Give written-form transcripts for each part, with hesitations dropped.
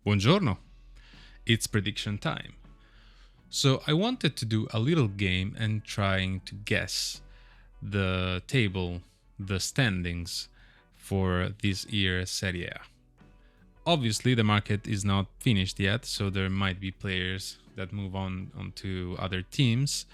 Buongiorno, it's prediction time. So I wanted to do a little game and trying to guess the table, the standings for this year's Serie A. Obviously, the market is not finished yet, so there might be players that move on to other teams,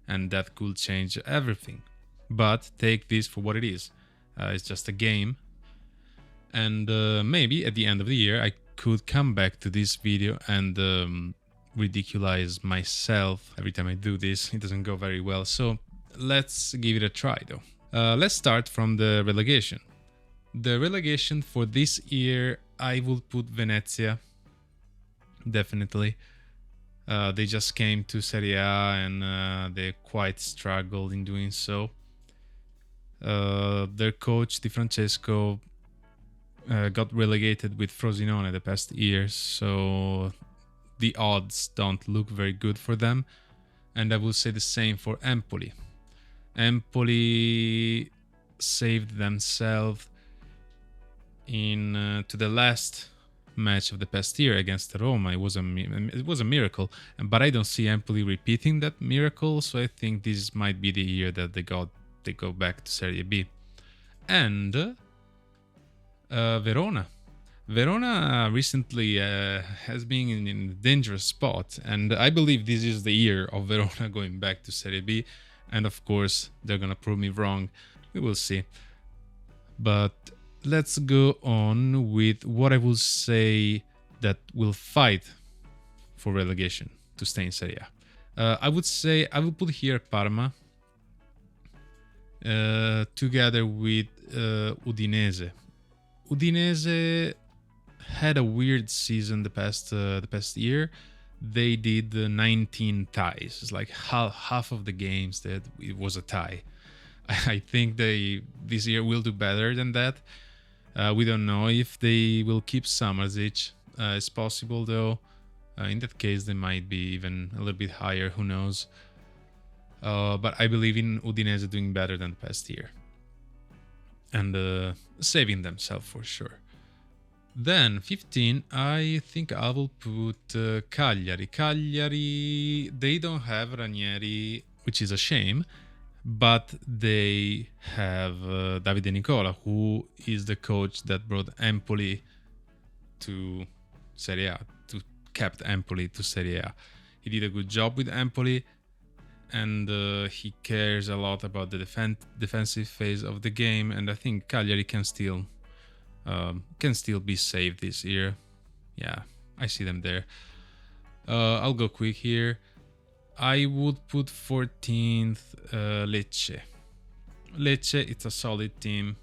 and that could change everything. But take this for what it is. It's just a game, and maybe at the end of the year I could come back to this video and ridiculize myself every time I do this. It doesn't go very well, so let's give it a try though. Let's start from the relegation. The relegation for this year, I would put Venezia, definitely. They just came to Serie A and they quite struggled in doing so. Their coach, Di Francesco, got relegated with Frosinone the past years, so the odds don't look very good for them. And I will say the same for Empoli. Empoli saved themselves to the last match of the past year against Roma. It was a miracle, but I don't see Empoli repeating that miracle, so I think this might be the year that they go back to Serie B. And Verona. Verona recently has been in a dangerous spot, and I believe this is the year of Verona going back to Serie B. And of course, they're gonna prove me wrong. We will see. But let's go on with what I will say that will fight for relegation to stay in Serie A. I would say I will put here Parma together with Udinese. Udinese had a weird season the past year. They did 19 ties. It's like half of the games that it was a tie. I think they this year will do better than that. We don't know if they will keep Samasic. It's possible though. In that case, they might be even a little bit higher. Who knows? But I believe in Udinese doing better than the past year and saving themselves for sure. Then 15, I think I will put Cagliari. Cagliari, they don't have Ranieri, which is a shame, but they have Davide Nicola, who is the coach that brought Empoli to Serie A, kept Empoli to Serie A. He did a good job with Empoli, and he cares a lot about the defensive phase of the game, and I think Cagliari can still be saved this year. Yeah, I see them there. I'll go quick here. I would put 14th Lecce. Lecce, it's a solid team.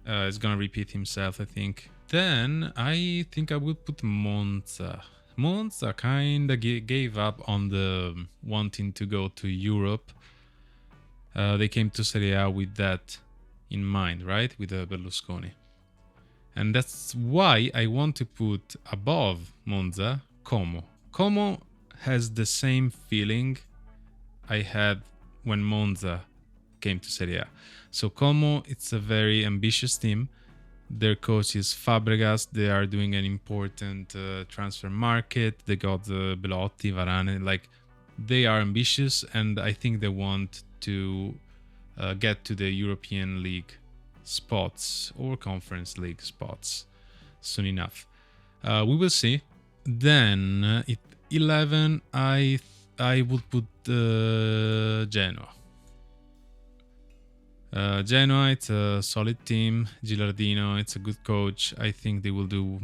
It's gonna repeat himself, I think. Then I think I would put Monza. Monza kinda gave up on the wanting to go to Europe. They came to Serie A with that in mind, right? With Berlusconi. And that's why I want to put above Monza Como. Como has the same feeling I had when Monza came to Serie A. So Como, it's a very ambitious team. Their coach is Fabregas. They are doing an important transfer market. They got Belotti, Varane. Like, they are ambitious, and I think they want to get to the European League spots or Conference League spots soon enough. We will see. Then 11, I would put Genoa. Genoa, it's a solid team. Gilardino, it's a good coach. I think they will do,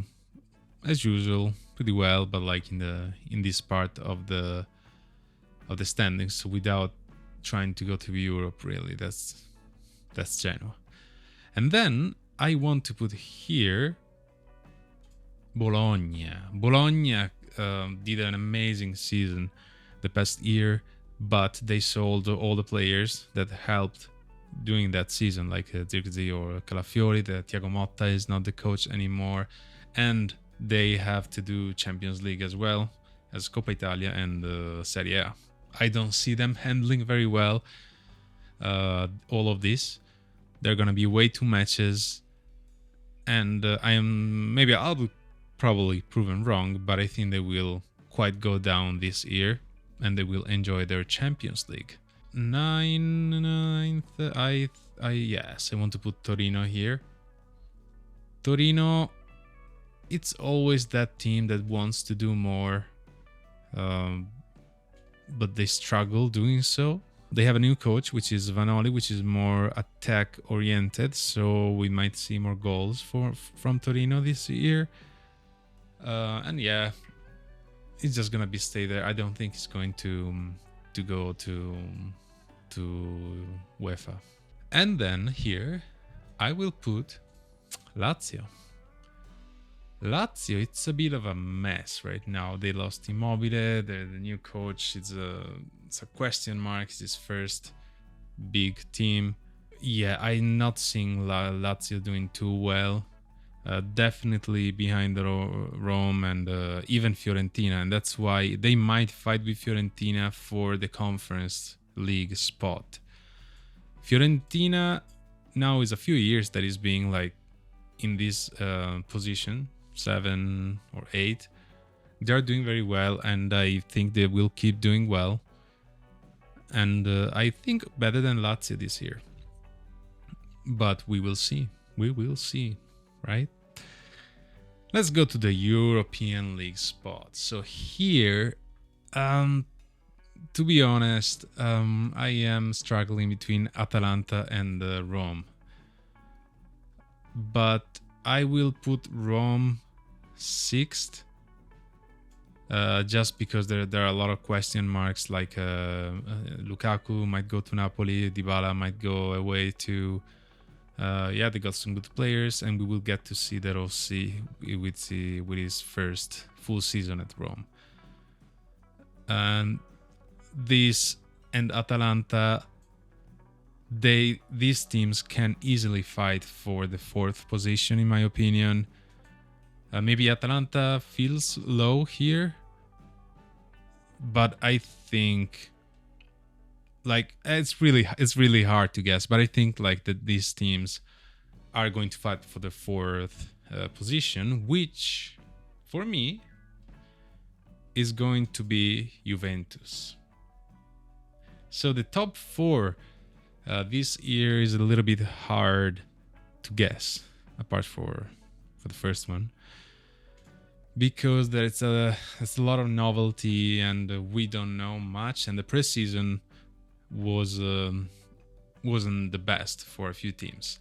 as usual, pretty well, but like in this part of the standings, without trying to go to Europe. Really, that's Genoa. And then I want to put here Bologna. Bologna did an amazing season the past year, but they sold all the players that helped during that season, like Zirkzee or Calafiori. That Thiago Motta is not the coach anymore, and they have to do Champions League as well as Coppa Italia and Serie A. I don't see them handling very well all of this. There are gonna be way too matches, and I'll probably proven wrong, but I think they will quite go down this year and they will enjoy their Champions League. Ninth, yes, I want to put Torino here. Torino, it's always that team that wants to do more, but they struggle doing so. They have a new coach, which is Vanoli, which is more attack oriented, so we might see more goals from Torino this year. And yeah, it's just gonna be stay there. I don't think it's going to go to UEFA. And then here I will put Lazio. Lazio, it's a bit of a mess right now. They lost Immobile, the new coach. It's a question mark. It's his first big team. Yeah, I'm not seeing Lazio doing too well. Definitely behind Rome and even Fiorentina, and that's why they might fight with Fiorentina for the Conference League spot. Fiorentina now is a few years that is being like in this position, 7 or 8. They are doing very well, and I think they will keep doing well. And I think better than Lazio this year. But we will see. We will see, right? Let's go to the European League spot. So here, to be honest, I am struggling between Atalanta and Rome. But I will put Rome 6th, just because there are a lot of question marks, like Lukaku might go to Napoli, Dybala might go away to... they got some good players, and we will get to see that Rossi with his first full season at Rome. And this and Atalanta, these teams can easily fight for the 4th position, in my opinion. Maybe Atalanta feels low here, but I think it's really hard to guess. But I think that these teams are going to fight for the 4th position, which for me is going to be Juventus. So the top 4 this year is a little bit hard to guess, apart for the first one, because there's a lot of novelty and we don't know much, and the preseason wasn't the best for a few teams.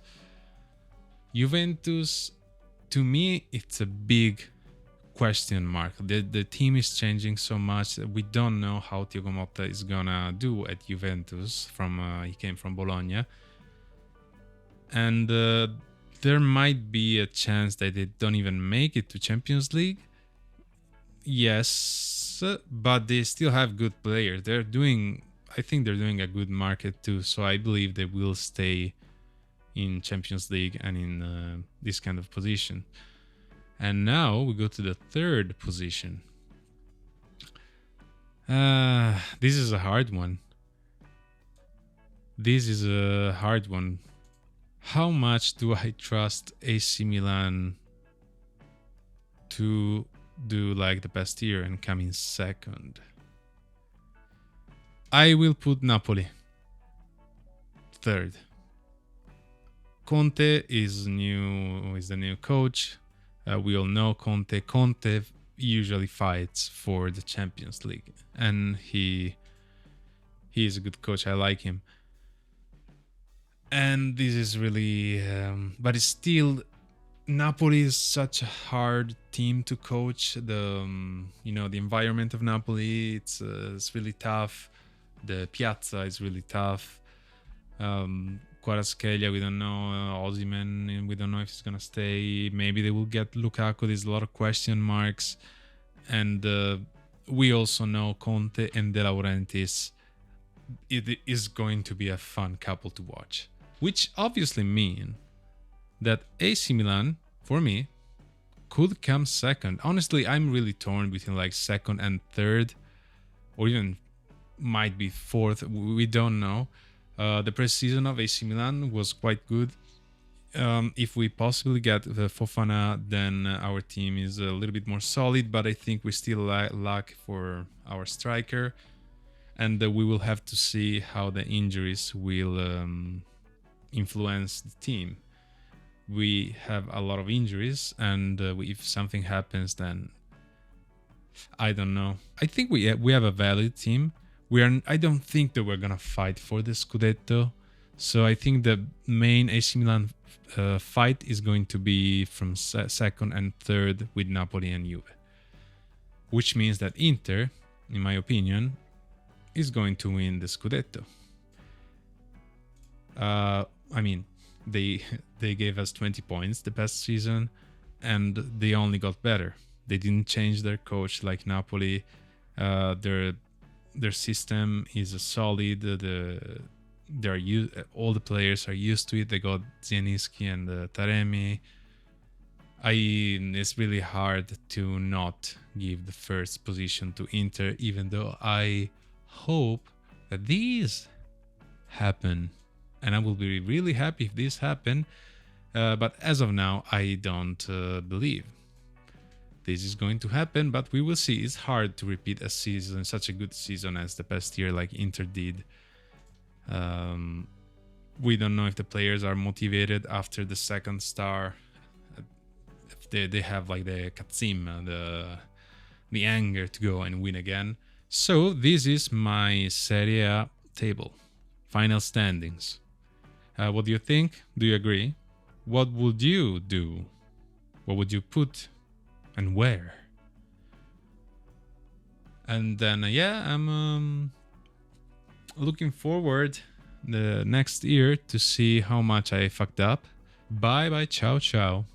Juventus, to me, it's a big question mark. The team is changing so much. We don't know how Thiago Motta is gonna do at Juventus. He came from Bologna, and there might be a chance that they don't even make it to Champions League. Yes, but they still have good players. I think they're doing a good market too. So I believe they will stay in Champions League and in this kind of position. And now we go to the 3rd position. This is a hard one. How much do I trust AC Milan to do the past year and come in 2nd? I will put Napoli 3rd. Conte is the new coach. We all know Conte. Conte usually fights for the Champions League, and he is a good coach. I like him. And this is really, but it's still, Napoli is such a hard team to coach. The environment of Napoli, it's really tough. The Piazza is really tough. Kvaratskhelia, we don't know. Osimhen, we don't know if he's gonna stay. Maybe they will get Lukaku. There's a lot of question marks, and we also know Conte and De Laurentiis. It is going to be a fun couple to watch, which obviously mean that AC Milan, for me, could come 2nd. Honestly, I'm really torn between 2nd and 3rd, or even might be 4th. We don't know. The preseason of AC Milan was quite good. If we possibly get the Fofana, then our team is a little bit more solid, but I think we still lack for our striker, and we will have to see how the injuries will influence the team. We have a lot of injuries, and if something happens, then I don't know. I think we have a valid team. I don't think that we're gonna fight for the Scudetto. So I think the main AC Milan fight is going to be from second and third with Napoli and Juve, which means that Inter, in my opinion, is going to win the Scudetto. I mean, they gave us 20 points the past season, and they only got better. They didn't change their coach like Napoli. Their system is solid. All the players are used to it. They got Zielinski and Taremi. It's really hard to not give the first position to Inter, even though I hope that these happen, and I will be really happy if these happen. But as of now, I don't believe this is going to happen, but we will see. It's hard to repeat a season, such a good season as the past year, like Inter did. We don't know if the players are motivated after the second star. If they have like the katzim, the anger to go and win again. So this is my Serie A table, final standings. What do you think? Do you agree? What would you do? What would you put and where? And then I'm looking forward the next year to see how much I fucked up. Bye bye, ciao ciao.